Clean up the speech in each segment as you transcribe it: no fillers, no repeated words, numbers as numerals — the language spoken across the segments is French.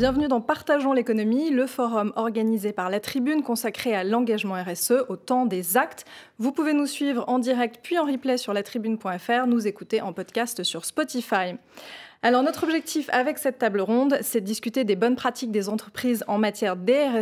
bienvenue dans Partageons l'économie, le forum organisé par La Tribune consacré à l'engagement RSE au temps des actes. Vous pouvez nous suivre en direct puis en replay sur latribune.fr, nous écouter en podcast sur Spotify. Alors notre objectif avec cette table ronde, c'est de discuter des bonnes pratiques des entreprises en matière de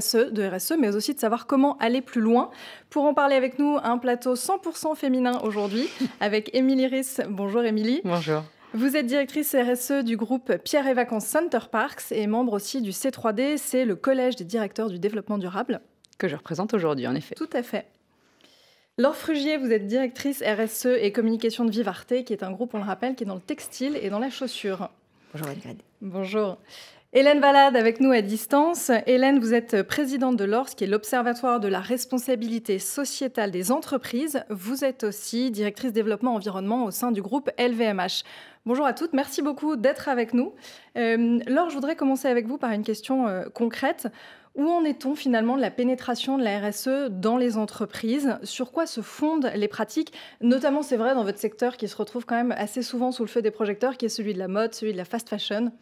RSE, mais aussi de savoir comment aller plus loin. Pour en parler avec nous, un plateau 100% féminin aujourd'hui avec Émilie Ris. Bonjour Émilie. Bonjour. Vous êtes directrice RSE du groupe Pierre et Vacances Center Parks et membre aussi du C3D, c'est le collège des directeurs du développement durable. Que je représente aujourd'hui, en effet. Tout à fait. Laure Frugier, vous êtes directrice RSE et communication de Vivarte, qui est un groupe, on le rappelle, qui est dans le textile et dans la chaussure. Bonjour Ingrid. Bonjour. Hélène Valade avec nous à distance. Hélène, vous êtes présidente de l'ORS, qui est l'Observatoire de la responsabilité sociétale des entreprises. Vous êtes aussi directrice développement environnement au sein du groupe LVMH. Bonjour à toutes, merci beaucoup d'être avec nous. Laure, je voudrais commencer avec vous par une question concrète. Où en est-on finalement de la pénétration de la RSE dans les entreprises? Sur quoi se fondent les pratiques? Notamment, c'est vrai, dans votre secteur qui se retrouve quand même assez souvent sous le feu des projecteurs, qui est celui de la mode, celui de la fast fashion.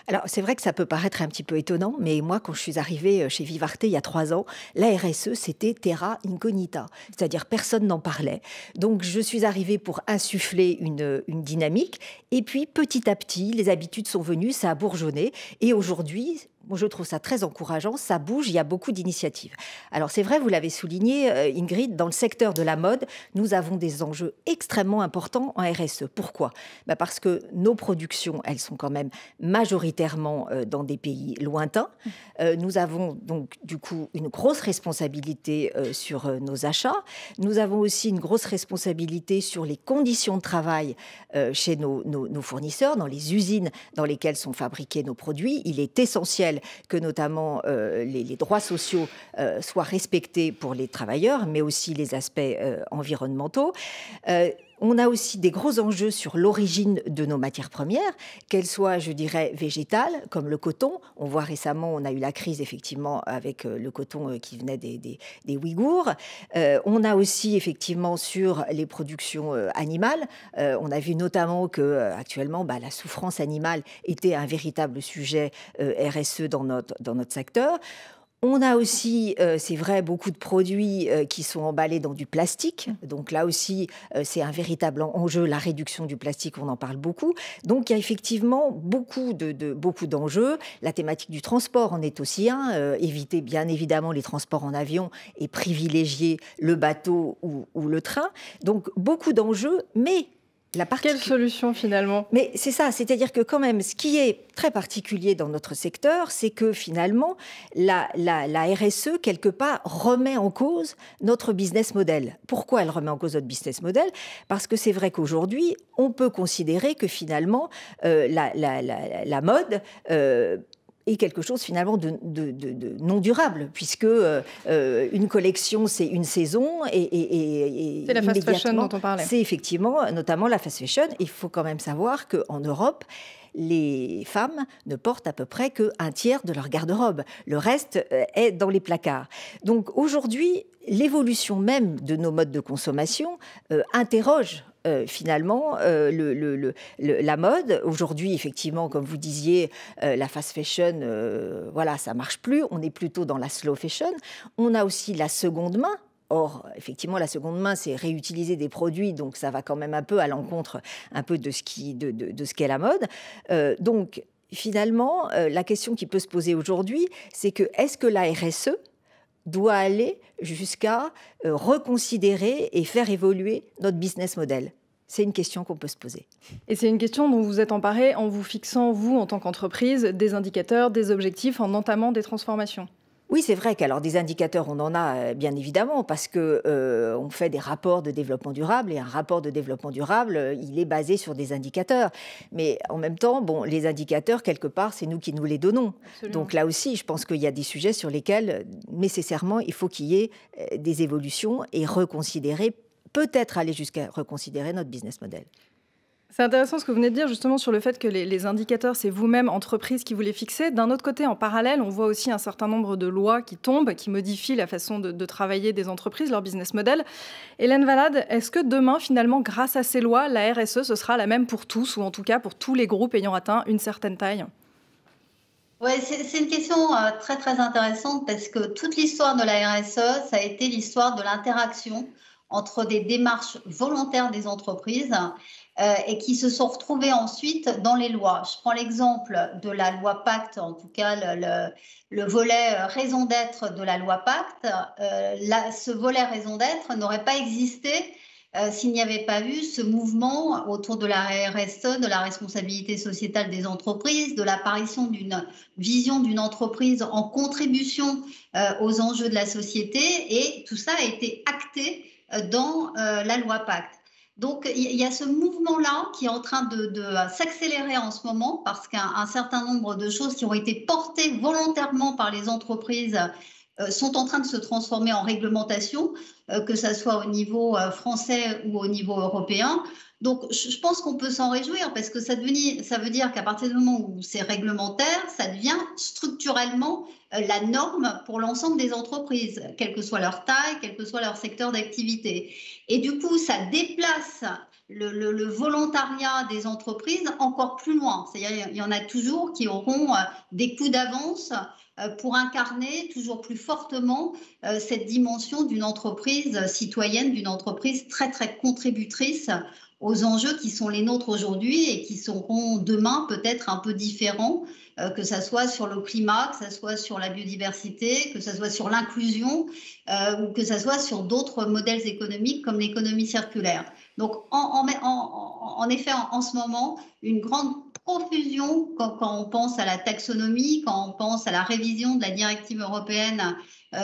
Alors, c'est vrai que ça peut paraître un petit peu étonnant, mais moi, quand je suis arrivée chez Vivarte il y a 3 ans, la RSE, c'était terra incognita, c'est-à-dire personne n'en parlait. Donc, je suis arrivée pour insuffler une dynamique, et puis petit à petit, les habitudes sont venues, ça a bourgeonné, et aujourd'hui, moi, je trouve ça très encourageant, ça bouge, il y a beaucoup d'initiatives. Alors c'est vrai, vous l'avez souligné, Ingrid, dans le secteur de la mode, nous avons des enjeux extrêmement importants en RSE. Pourquoi ? Parce que nos productions, elles sont quand même majoritairement dans des pays lointains. Nous avons donc du coup une grosse responsabilité sur nos achats. Nous avons aussi une grosse responsabilité sur les conditions de travail chez nos fournisseurs, dans les usines dans lesquelles sont fabriqués nos produits. Il est essentiel que notamment les droits sociaux soient respectés pour les travailleurs, mais aussi les aspects environnementaux. On a aussi des gros enjeux sur l'origine de nos matières premières, qu'elles soient, je dirais, végétales, comme le coton. On voit récemment, on a eu la crise, effectivement, avec le coton qui venait des Ouïghours. On a aussi, effectivement, sur les productions animales. On a vu notamment que actuellement, la souffrance animale était un véritable sujet RSE dans notre secteur. On a aussi, c'est vrai, beaucoup de produits qui sont emballés dans du plastique. Donc là aussi, c'est un véritable enjeu, la réduction du plastique, on en parle beaucoup. Donc il y a effectivement beaucoup d'enjeux. La thématique du transport en est aussi un. Éviter bien évidemment les transports en avion et privilégier le bateau ou le train. Donc beaucoup d'enjeux, mais... Quelle solution finalement? Mais c'est ça, c'est-à-dire que quand même, ce qui est très particulier dans notre secteur, c'est que finalement, la RSE, quelque part, remet en cause notre business model. Pourquoi elle remet en cause notre business model? Parce que c'est vrai qu'aujourd'hui, on peut considérer que finalement, la mode... est quelque chose finalement de non durable, puisque une collection, c'est une saison et c'est la fast fashion dont on parlait. C'est effectivement, notamment la fast fashion. Il faut quand même savoir qu'en Europe, les femmes ne portent à peu près qu'un tiers de leur garde-robe. Le reste est dans les placards. Donc aujourd'hui, l'évolution même de nos modes de consommation interroge finalement la mode. Aujourd'hui, effectivement, comme vous disiez, la fast fashion, voilà, ça marche plus. On est plutôt dans la slow fashion. On a aussi la seconde main. Or, effectivement, la seconde main, c'est réutiliser des produits, donc ça va quand même un peu à l'encontre un peu de ce qu'est la mode. Donc, finalement, la question qui peut se poser aujourd'hui, c'est que est-ce que la RSE doit aller jusqu'à reconsidérer et faire évoluer notre business model? C'est une question qu'on peut se poser. Et c'est une question dont vous êtes emparé en vous fixant, vous, en tant qu'entreprise, des indicateurs, des objectifs, en entamant des transformations. Oui, c'est vrai qu'alors des indicateurs, on en a bien évidemment, parce que on fait des rapports de développement durable, et un rapport de développement durable, il est basé sur des indicateurs. Mais en même temps, bon, les indicateurs, quelque part, c'est nous qui nous les donnons. Absolument. Donc là aussi, je pense qu'il y a des sujets sur lesquels, nécessairement, il faut qu'il y ait des évolutions et reconsidérer, peut-être aller jusqu'à reconsidérer notre business model. C'est intéressant ce que vous venez de dire justement sur le fait que les indicateurs, c'est vous-même, entreprise, qui vous les fixez. D'un autre côté, en parallèle, on voit aussi un certain nombre de lois qui tombent, qui modifient la façon de travailler des entreprises, leur business model. Hélène Valade, est-ce que demain, finalement, grâce à ces lois, la RSE, ce sera la même pour tous, ou en tout cas pour tous les groupes ayant atteint une certaine taille ? Ouais, c'est une question très très intéressante parce que toute l'histoire de la RSE, ça a été l'histoire de l'interaction entre des démarches volontaires des entreprises et qui se sont retrouvées ensuite dans les lois. Je prends l'exemple de la loi Pacte, en tout cas le volet raison d'être de la loi Pacte. Ce volet raison d'être n'aurait pas existé s'il n'y avait pas eu ce mouvement autour de la RSE, de la responsabilité sociétale des entreprises, de l'apparition d'une vision d'une entreprise en contribution aux enjeux de la société, et tout ça a été acté dans la loi Pacte. Donc il y a ce mouvement-là qui est en train de s'accélérer en ce moment parce qu'un certain nombre de choses qui ont été portées volontairement par les entreprises sont en train de se transformer en réglementation, que ce soit au niveau français ou au niveau européen. Donc, je pense qu'on peut s'en réjouir parce que ça veut dire qu'à partir du moment où c'est réglementaire, ça devient structurellement la norme pour l'ensemble des entreprises, quelle que soit leur taille, quel que soit leur secteur d'activité. Et du coup, ça déplace le volontariat des entreprises encore plus loin. C'est-à-dire il y en a toujours qui auront des coups d'avance pour incarner toujours plus fortement cette dimension d'une entreprise citoyenne, d'une entreprise très, très contributrice aux enjeux qui sont les nôtres aujourd'hui et qui seront demain peut-être un peu différents, que ce soit sur le climat, que ce soit sur la biodiversité, que ce soit sur l'inclusion ou que ce soit sur d'autres modèles économiques comme l'économie circulaire. Donc, en effet, en ce moment, une grande profusion quand on pense à la taxonomie, quand on pense à la révision de la directive européenne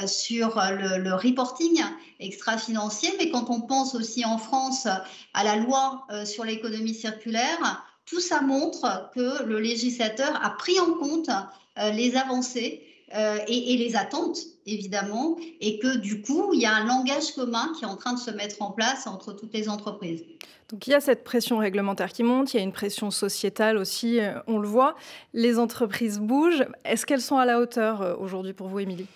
sur le reporting extra-financier, mais quand on pense aussi en France à la loi sur l'économie circulaire, tout ça montre que le législateur a pris en compte les avancées et les attentes, évidemment, et que du coup, il y a un langage commun qui est en train de se mettre en place entre toutes les entreprises. Donc il y a cette pression réglementaire qui monte, il y a une pression sociétale aussi, on le voit. Les entreprises bougent. Est-ce qu'elles sont à la hauteur aujourd'hui pour vous, Émilie ?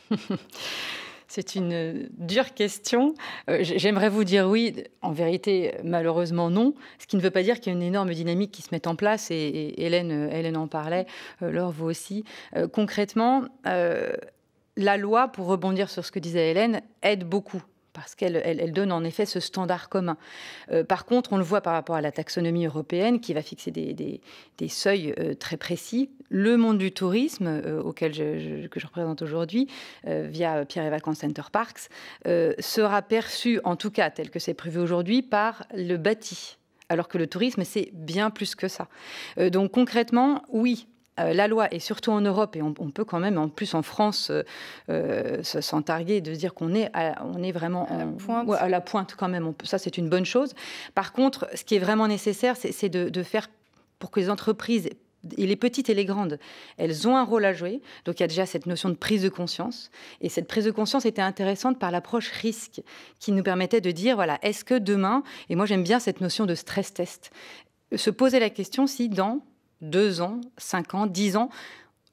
C'est une dure question. J'aimerais vous dire oui. En vérité, malheureusement, non. Ce qui ne veut pas dire qu'il y a une énorme dynamique qui se met en place. Et Hélène en parlait, Laure, vous aussi. Concrètement, la loi, pour rebondir sur ce que disait Hélène, aide beaucoup. Parce qu'elle donne en effet ce standard commun. Par contre, on le voit par rapport à la taxonomie européenne qui va fixer des seuils très précis. Le monde du tourisme, que je représente aujourd'hui, via Pierre et Vacances Center Parks, sera perçu, en tout cas tel que c'est prévu aujourd'hui, par le bâti. Alors que le tourisme, c'est bien plus que ça. Donc concrètement, oui. La loi, et surtout en Europe, et on peut quand même, en plus en France, s'en targuer de dire qu'on est vraiment à la pointe quand même. Ça, c'est une bonne chose. Par contre, ce qui est vraiment nécessaire, c'est de faire pour que les entreprises, et les petites et les grandes, elles ont un rôle à jouer. Donc, il y a déjà cette notion de prise de conscience. Et cette prise de conscience était intéressante par l'approche risque, qui nous permettait de dire, voilà, est-ce que demain, et moi j'aime bien cette notion de stress test, se poser la question si dans 2 ans, 5 ans, 10 ans,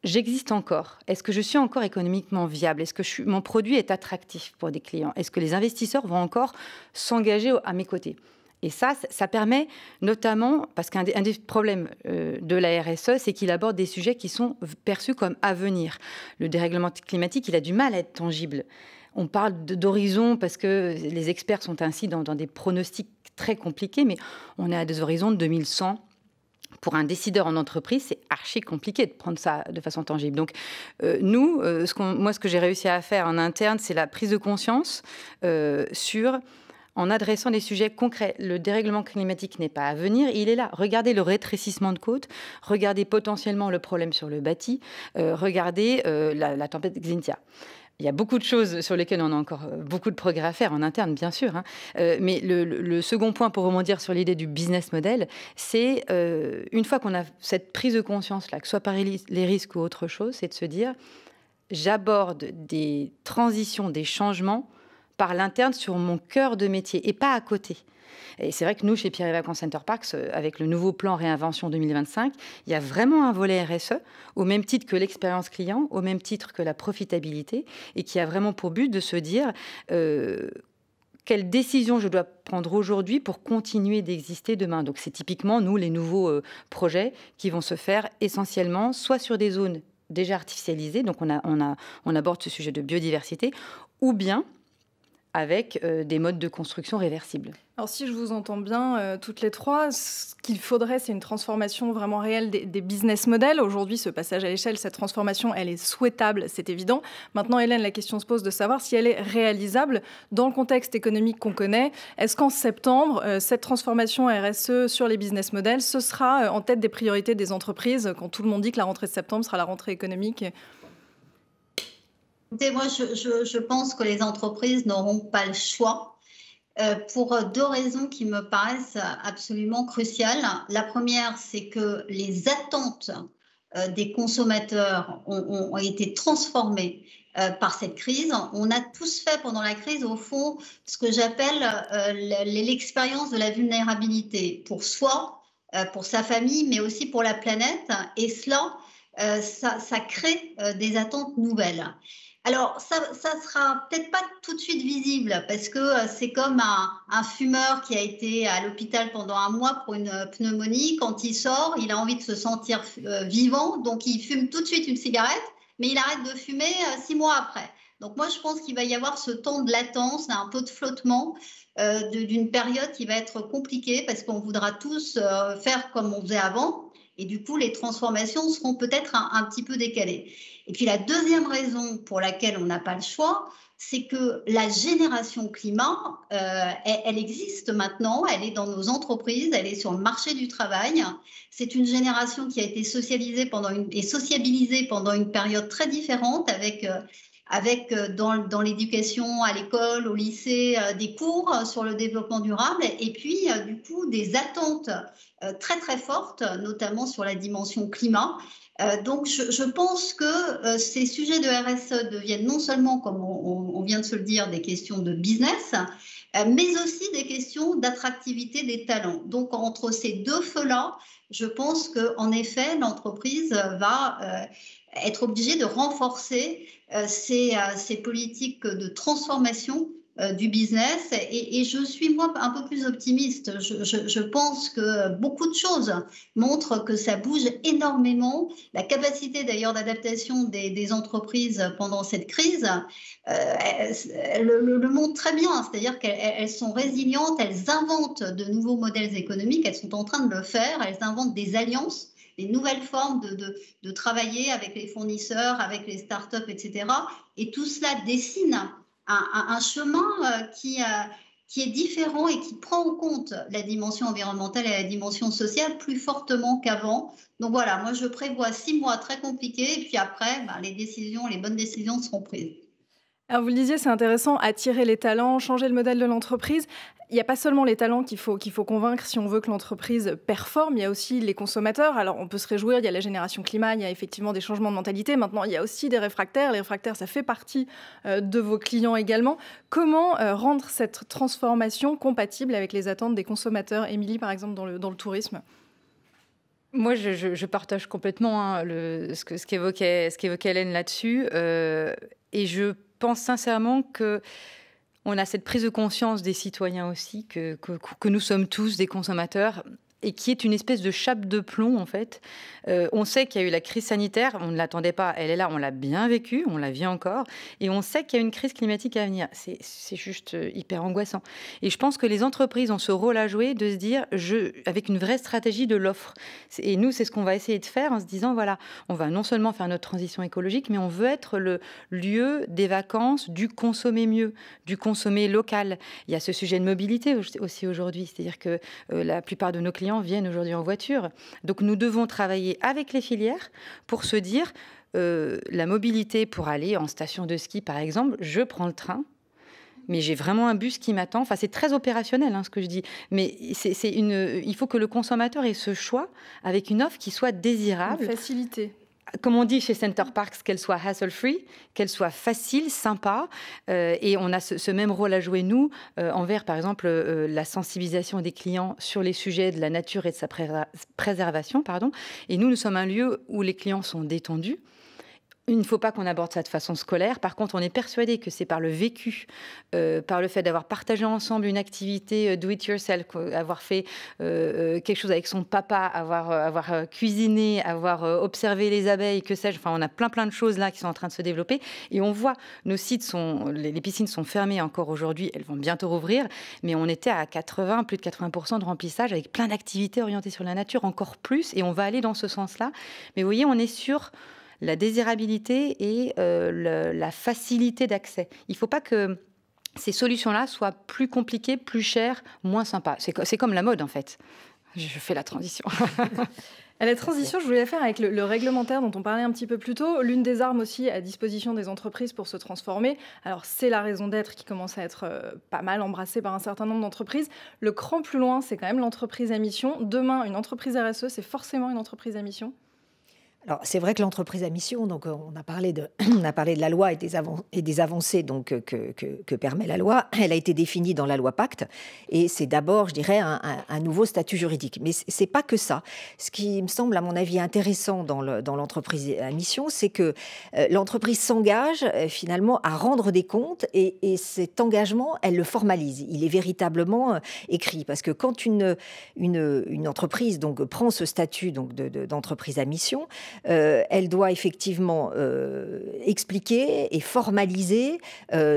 j'existe encore. Est-ce que je suis encore économiquement viable? Est-ce que mon produit est attractif pour des clients? Est-ce que les investisseurs vont encore s'engager à mes côtés? Et ça permet notamment, parce qu'un des problèmes de la RSE, c'est qu'il aborde des sujets qui sont perçus comme à venir. Le dérèglement climatique, il a du mal à être tangible. On parle d'horizons parce que les experts sont ainsi dans des pronostics très compliqués, mais on est à des horizons de 2100. Pour un décideur en entreprise, c'est archi compliqué de prendre ça de façon tangible. Donc, nous, ce que j'ai réussi à faire en interne, c'est la prise de conscience en adressant des sujets concrets. Le dérèglement climatique n'est pas à venir, il est là. Regardez le rétrécissement de côtes, regardez potentiellement le problème sur le bâti, regardez la tempête Xynthia. Il y a beaucoup de choses sur lesquelles on a encore beaucoup de progrès à faire en interne, bien sûr. Mais le second point, pour rebondir sur l'idée du business model, c'est une fois qu'on a cette prise de conscience-là, que ce soit par les risques ou autre chose, c'est de se dire, j'aborde des transitions, des changements par l'interne sur mon cœur de métier et pas à côté. Et c'est vrai que nous, chez Pierre et Vacances Center Parks, avec le nouveau plan Réinvention 2025, il y a vraiment un volet RSE, au même titre que l'expérience client, au même titre que la profitabilité, et qui a vraiment pour but de se dire quelles décisions je dois prendre aujourd'hui pour continuer d'exister demain. Donc c'est typiquement, nous, les nouveaux projets qui vont se faire essentiellement soit sur des zones déjà artificialisées, donc on aborde ce sujet de biodiversité, ou bien avec des modes de construction réversibles. Alors si je vous entends bien, toutes les trois, ce qu'il faudrait, c'est une transformation vraiment réelle des business models. Aujourd'hui, ce passage à l'échelle, cette transformation, elle est souhaitable, c'est évident. Maintenant, Hélène, la question se pose de savoir si elle est réalisable dans le contexte économique qu'on connaît. Est-ce qu'en septembre, cette transformation RSE sur les business models, ce sera en tête des priorités des entreprises, quand tout le monde dit que la rentrée de septembre sera la rentrée économique ? Écoutez, moi, je pense que les entreprises n'auront pas le choix pour deux raisons qui me paraissent absolument cruciales. La première, c'est que les attentes des consommateurs ont été transformées par cette crise. On a tous fait pendant la crise, au fond, ce que j'appelle l'expérience de la vulnérabilité pour soi, pour sa famille, mais aussi pour la planète. Et cela, ça crée des attentes nouvelles. Alors, ça sera peut-être pas tout de suite visible parce que c'est comme un fumeur qui a été à l'hôpital pendant un mois pour une pneumonie. Quand il sort, il a envie de se sentir vivant, donc il fume tout de suite une cigarette, mais il arrête de fumer 6 mois après. Donc moi, je pense qu'il va y avoir ce temps de latence, un peu de flottement d'une période qui va être compliquée parce qu'on voudra tous faire comme on faisait avant. Et du coup, les transformations seront peut-être un petit peu décalées. Et puis la deuxième raison pour laquelle on n'a pas le choix, c'est que la génération climat, elle existe maintenant, elle est dans nos entreprises, elle est sur le marché du travail. C'est une génération qui a été socialisée et sociabilisée pendant une période très différente avec dans l'éducation, à l'école, au lycée, des cours sur le développement durable et puis du coup des attentes très très fortes, notamment sur la dimension climat. Donc je pense que ces sujets de RSE deviennent non seulement, comme on vient de se le dire, des questions de business, mais aussi des questions d'attractivité des talents. Donc entre ces deux feux-là, je pense qu'en effet, l'entreprise va être obligée de renforcer ces politiques de transformation du business et je suis moi un peu plus optimiste. Je pense que beaucoup de choses montrent que ça bouge énormément. La capacité d'ailleurs d'adaptation des entreprises pendant cette crise le montre très bien, c'est-à-dire qu'elles sont résilientes, elles inventent de nouveaux modèles économiques, elles sont en train de le faire, elles inventent des alliances, des nouvelles formes de travailler avec les fournisseurs, avec les startups, etc. Et tout cela dessine un chemin qui est différent et qui prend en compte la dimension environnementale et la dimension sociale plus fortement qu'avant. Donc voilà, moi je prévois 6 mois très compliqués et puis après, les bonnes décisions seront prises. Alors vous le disiez, c'est intéressant, attirer les talents, changer le modèle de l'entreprise. Il n'y a pas seulement les talents qu'il faut convaincre si on veut que l'entreprise performe, il y a aussi les consommateurs. Alors on peut se réjouir, il y a la génération climat, il y a effectivement des changements de mentalité. Maintenant, il y a aussi des réfractaires. Les réfractaires, ça fait partie de vos clients également. Comment rendre cette transformation compatible avec les attentes des consommateurs ? Émilie, par exemple, dans le tourisme. Moi, je partage complètement ce qu'évoquait Hélène là-dessus. Et je pense sincèrement qu'on a cette prise de conscience des citoyens aussi, que nous sommes tous des consommateurs, et qui est une espèce de chape de plomb, en fait. On sait qu'il y a eu la crise sanitaire, on ne l'attendait pas, elle est là, on l'a bien vécue, on la vit encore, et on sait qu'il y a une crise climatique à venir. C'est juste hyper angoissant. Et je pense que les entreprises ont ce rôle à jouer de se dire, avec une vraie stratégie de l'offre. Et nous, c'est ce qu'on va essayer de faire en se disant, voilà, on va non seulement faire notre transition écologique, mais on veut être le lieu des vacances, du consommer mieux, du consommer local. Il y a ce sujet de mobilité aussi aujourd'hui, c'est-à-dire que la plupart de nos clients viennent aujourd'hui en voiture. Donc nous devons travailler avec les filières pour se dire la mobilité pour aller en station de ski, par exemple, je prends le train, mais j'ai vraiment un bus qui m'attend. Enfin, c'est très opérationnel ce que je dis. Mais il faut que le consommateur ait ce choix avec une offre qui soit désirable. Une facilité. Comme on dit chez Center Parcs, qu'elle soit hassle-free, qu'elle soit facile, sympa. Et on a ce même rôle à jouer, nous, envers, par exemple, la sensibilisation des clients sur les sujets de la nature et de sa préservation. Et nous sommes un lieu où les clients sont détendus. il ne faut pas qu'on aborde ça de façon scolaire. Par contre, on est persuadé que c'est par le vécu, par le fait d'avoir partagé ensemble une activité do-it-yourself, avoir fait quelque chose avec son papa, avoir cuisiné, avoir observé les abeilles, que sais-je. Enfin, on a plein de choses là qui sont en train de se développer. Et on voit, nos sites les piscines sont fermées encore aujourd'hui. Elles vont bientôt rouvrir. Mais on était à plus de 80% de remplissage avec plein d'activités orientées sur la nature, encore plus. Et on va aller dans ce sens-là. Mais vous voyez, on est sur la désirabilité et la facilité d'accès. Il ne faut pas que ces solutions-là soient plus compliquées, plus chères, moins sympas. C'est comme la mode, en fait. Je fais la transition. La transition, je voulais la faire avec le réglementaire dont on parlait un petit peu plus tôt. L'une des armes aussi à disposition des entreprises pour se transformer. Alors, c'est la raison d'être qui commence à être pas mal embrassée par un certain nombre d'entreprises. Le cran plus loin, c'est quand même l'entreprise à mission. Demain, une entreprise RSE, c'est forcément une entreprise à mission. Alors, c'est vrai que l'entreprise à mission, donc on a parlé de la loi et des avancées donc, que permet la loi. Elle a été définie dans la loi Pacte et c'est d'abord, je dirais, un nouveau statut juridique. Mais c'est pas que ça. Ce qui me semble, à mon avis, intéressant dans l'entreprise à mission, c'est que l'entreprise s'engage finalement à rendre des comptes et cet engagement, elle le formalise. Il est véritablement écrit parce que quand une entreprise donc, prend ce statut donc, d'entreprise à mission, elle doit effectivement expliquer et formaliser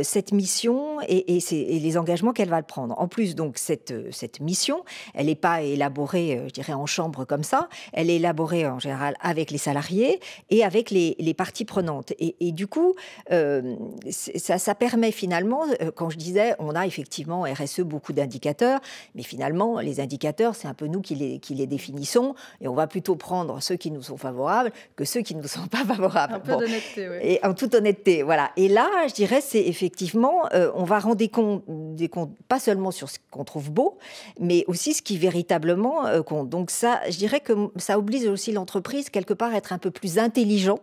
cette mission et les engagements qu'elle va prendre. En plus, donc, cette mission, elle n'est pas élaborée, je dirais, en chambre comme ça. Elle est élaborée en général avec les salariés et avec les parties prenantes. Et du coup, ça permet finalement, quand je disais, on a effectivement RSE beaucoup d'indicateurs, mais finalement, les indicateurs, c'est un peu nous qui les définissons et on va plutôt prendre ceux qui nous sont favorables que ceux qui ne nous sont pas favorables. Un peu d'honnêteté, oui. Et en toute honnêteté, voilà. Et là, je dirais, c'est effectivement, on va rendre des comptes pas seulement sur ce qu'on trouve beau, mais aussi ce qui véritablement compte. Donc ça, je dirais que ça oblige aussi l'entreprise, quelque part, à être un peu plus intelligent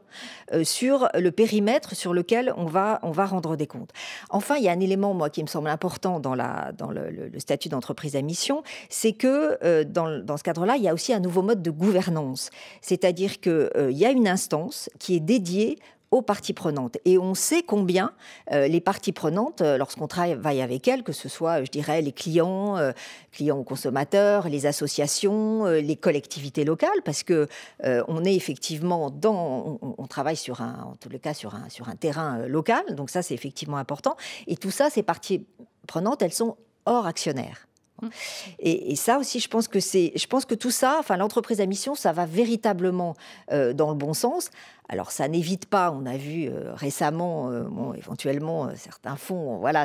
sur le périmètre sur lequel on va rendre des comptes. Enfin, il y a un élément, moi, qui me semble important dans le statut d'entreprise à mission, c'est que dans ce cadre-là, il y a aussi un nouveau mode de gouvernance. C'est-à-dire qu'il y a une instance qui est dédiée aux parties prenantes. Et on sait combien les parties prenantes, lorsqu'on travaille avec elles, que ce soit, je dirais, les clients aux consommateurs, les associations, les collectivités locales, parce que on est effectivement on travaille en tous les cas sur un terrain local, donc ça c'est effectivement important. Et tout ça, ces parties prenantes, elles sont hors actionnaires. Et ça aussi, je pense que tout ça, enfin l'entreprise à mission, ça va véritablement dans le bon sens. Alors ça n'évite pas, on a vu récemment, éventuellement certains fonds, voilà,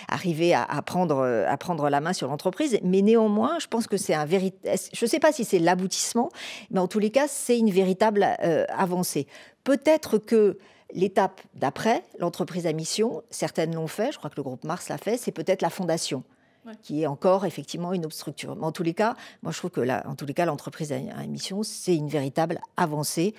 arriver à prendre la main sur l'entreprise, mais néanmoins, je pense que c'est je ne sais pas si c'est l'aboutissement, mais en tous les cas, c'est une véritable avancée. Peut-être que l'étape d'après, l'entreprise à mission, certaines l'ont fait, je crois que le groupe Mars l'a fait, c'est peut-être la fondation. Ouais. Qui est encore effectivement une autre structure. Mais en tous les cas, moi je trouve que l'entreprise à mission, c'est une véritable avancée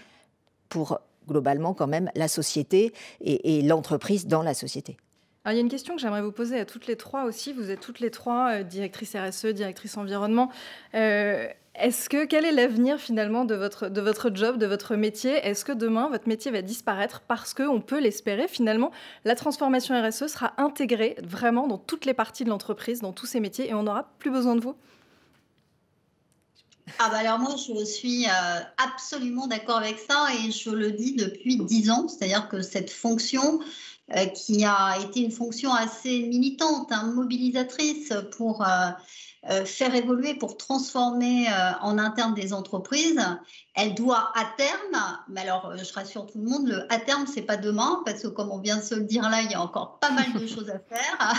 pour globalement quand même la société et l'entreprise dans la société. Alors, il y a une question que j'aimerais vous poser à toutes les trois aussi. Vous êtes toutes les trois directrices RSE, directrices environnement. Quel est l'avenir finalement de votre job, de votre métier ? Est-ce que demain, votre métier va disparaître parce qu'on peut l'espérer finalement, la transformation RSE sera intégrée vraiment dans toutes les parties de l'entreprise, dans tous ces métiers et on n'aura plus besoin de vous ? Alors moi, je suis absolument d'accord avec ça et je le dis depuis 10 ans, c'est-à-dire que cette fonction qui a été une fonction assez militante, mobilisatrice pour faire évoluer, pour transformer en interne des entreprises, elle doit à terme, mais alors je rassure tout le monde, le à terme c'est pas demain parce que comme on vient de se le dire là, il y a encore pas mal de choses à faire,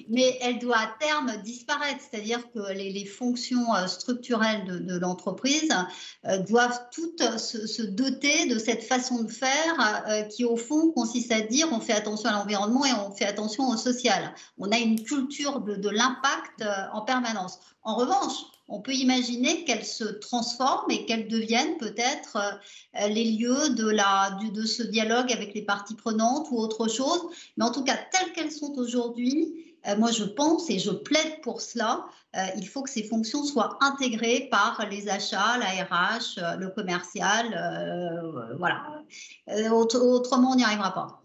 mais elle doit à terme disparaître, c'est-à-dire que les fonctions structurelles de l'entreprise doivent toutes se doter de cette façon de faire qui au fond consiste à dire on fait attention à l'environnement et on fait attention au social. On a une culture de l'impact en permanence. d'expérience. En revanche, on peut imaginer qu'elles se transforment et qu'elles deviennent peut-être les lieux de ce dialogue avec les parties prenantes ou autre chose. Mais en tout cas, telles qu'elles sont aujourd'hui, moi je pense et je plaide pour cela, il faut que ces fonctions soient intégrées par les achats, la RH, le commercial, voilà. Autrement, on n'y arrivera pas.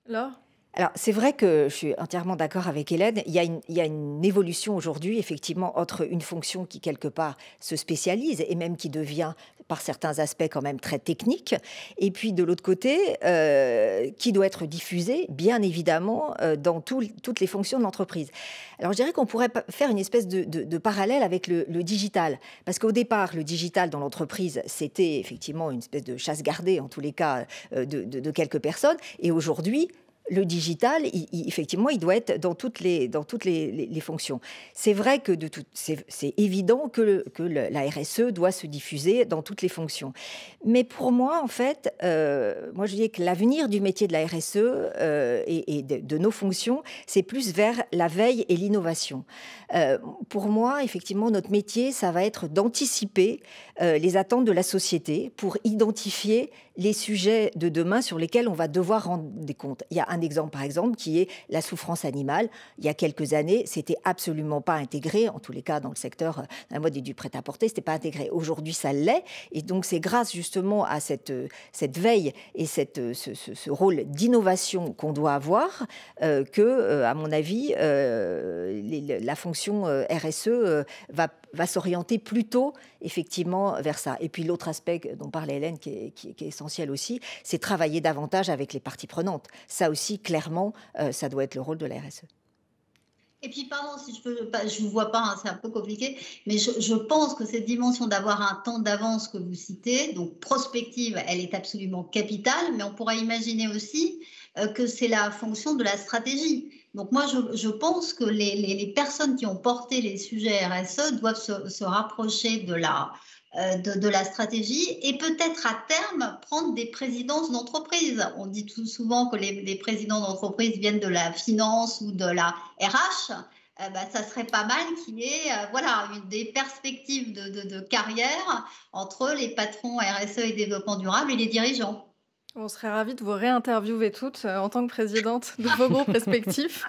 Laure ? Alors, c'est vrai que je suis entièrement d'accord avec Hélène. Il y a une évolution aujourd'hui, effectivement, entre une fonction qui, quelque part, se spécialise et même qui devient, par certains aspects, quand même très technique, et puis, de l'autre côté, qui doit être diffusée, bien évidemment, dans toutes les fonctions de l'entreprise. Alors, je dirais qu'on pourrait faire une espèce de parallèle avec le digital. Parce qu'au départ, le digital dans l'entreprise, c'était effectivement une espèce de chasse gardée, en tous les cas, de quelques personnes. Et aujourd'hui, le digital, effectivement, il doit être dans toutes les fonctions. C'est vrai que c'est évident que la RSE doit se diffuser dans toutes les fonctions. Mais pour moi, en fait, moi je dis que l'avenir du métier de la RSE et de nos fonctions, c'est plus vers la veille et l'innovation. Pour moi, effectivement, notre métier, ça va être d'anticiper les attentes de la société pour identifier les sujets de demain sur lesquels on va devoir rendre des comptes. Il y a un exemple, par exemple, qui est la souffrance animale. Il y a quelques années, c'était absolument pas intégré, en tous les cas dans le secteur de la mode et du prêt-à-porter, c'était pas intégré. Aujourd'hui, ça l'est, et donc c'est grâce justement à cette veille et ce rôle d'innovation qu'on doit avoir que, à mon avis, la fonction RSE va s'orienter plutôt effectivement vers ça. Et puis l'autre aspect dont parlait Hélène, qui est essentiel aussi, c'est travailler davantage avec les parties prenantes. Ça aussi, clairement, ça doit être le rôle de la RSE. Et puis, pardon, si je peux, je ne vous vois pas, hein, c'est un peu compliqué, mais je pense que cette dimension d'avoir un temps d'avance que vous citez, donc prospective, elle est absolument capitale, mais on pourrait imaginer aussi que c'est la fonction de la stratégie. Donc moi, je pense que les personnes qui ont porté les sujets RSE doivent se rapprocher de la stratégie et peut-être à terme prendre des présidences d'entreprise. On dit tout souvent que les présidents d'entreprise viennent de la finance ou de la RH. Ça serait pas mal qu'il y ait des perspectives de carrière entre les patrons RSE et développement durable et les dirigeants. On serait ravis de vous réinterviewer toutes en tant que présidente de vos groupes respectifs.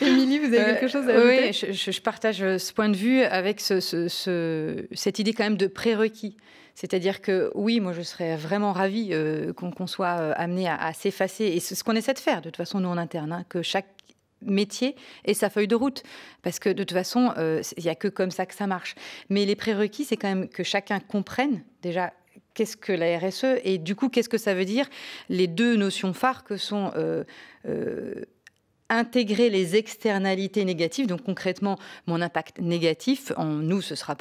Émilie, vous avez quelque chose à ajouter ? Oui, je partage ce point de vue avec cette idée quand même de prérequis. C'est-à-dire que oui, moi je serais vraiment ravie qu'on soit amené à s'effacer. Et c'est ce qu'on essaie de faire, de toute façon, nous en interne, hein, que chaque métier ait sa feuille de route. Parce que de toute façon, il n'y a que comme ça que ça marche. Mais les prérequis, c'est quand même que chacun comprenne déjà qu'est-ce que la RSE et du coup, qu'est-ce que ça veut dire les deux notions phares que sont intégrer les externalités négatives, donc concrètement mon impact négatif, en nous ce sera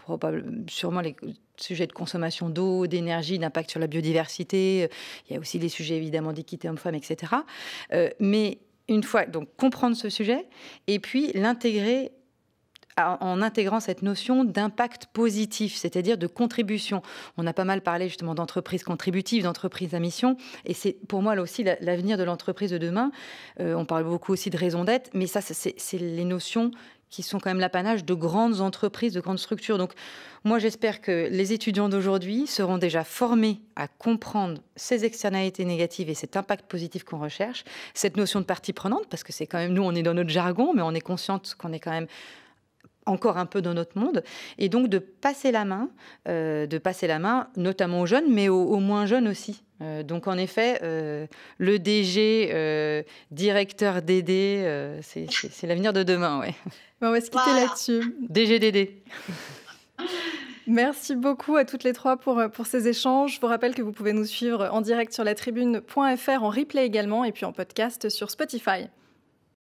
sûrement les sujets de consommation d'eau, d'énergie, d'impact sur la biodiversité, il y a aussi les sujets évidemment d'équité homme-femme, etc. Mais une fois, donc comprendre ce sujet et puis l'intégrer en intégrant cette notion d'impact positif, c'est-à-dire de contribution. On a pas mal parlé justement d'entreprise contributive, d'entreprise à mission, et c'est pour moi là aussi l'avenir de l'entreprise de demain. On parle beaucoup aussi de raison d'être, mais ça, c'est les notions qui sont quand même l'apanage de grandes entreprises, de grandes structures. Donc moi, j'espère que les étudiants d'aujourd'hui seront déjà formés à comprendre ces externalités négatives et cet impact positif qu'on recherche, cette notion de partie prenante, parce que c'est quand même, nous, on est dans notre jargon, mais on est consciente qu'on est quand même encore un peu dans notre monde, et donc de passer la main, notamment aux jeunes, mais aux moins jeunes aussi. Donc en effet, le DG, directeur DD, c'est l'avenir de demain, ouais. On va se quitter là-dessus. DG DD. Merci beaucoup à toutes les trois pour ces échanges. Je vous rappelle que vous pouvez nous suivre en direct sur latribune.fr, en replay également, et puis en podcast sur Spotify.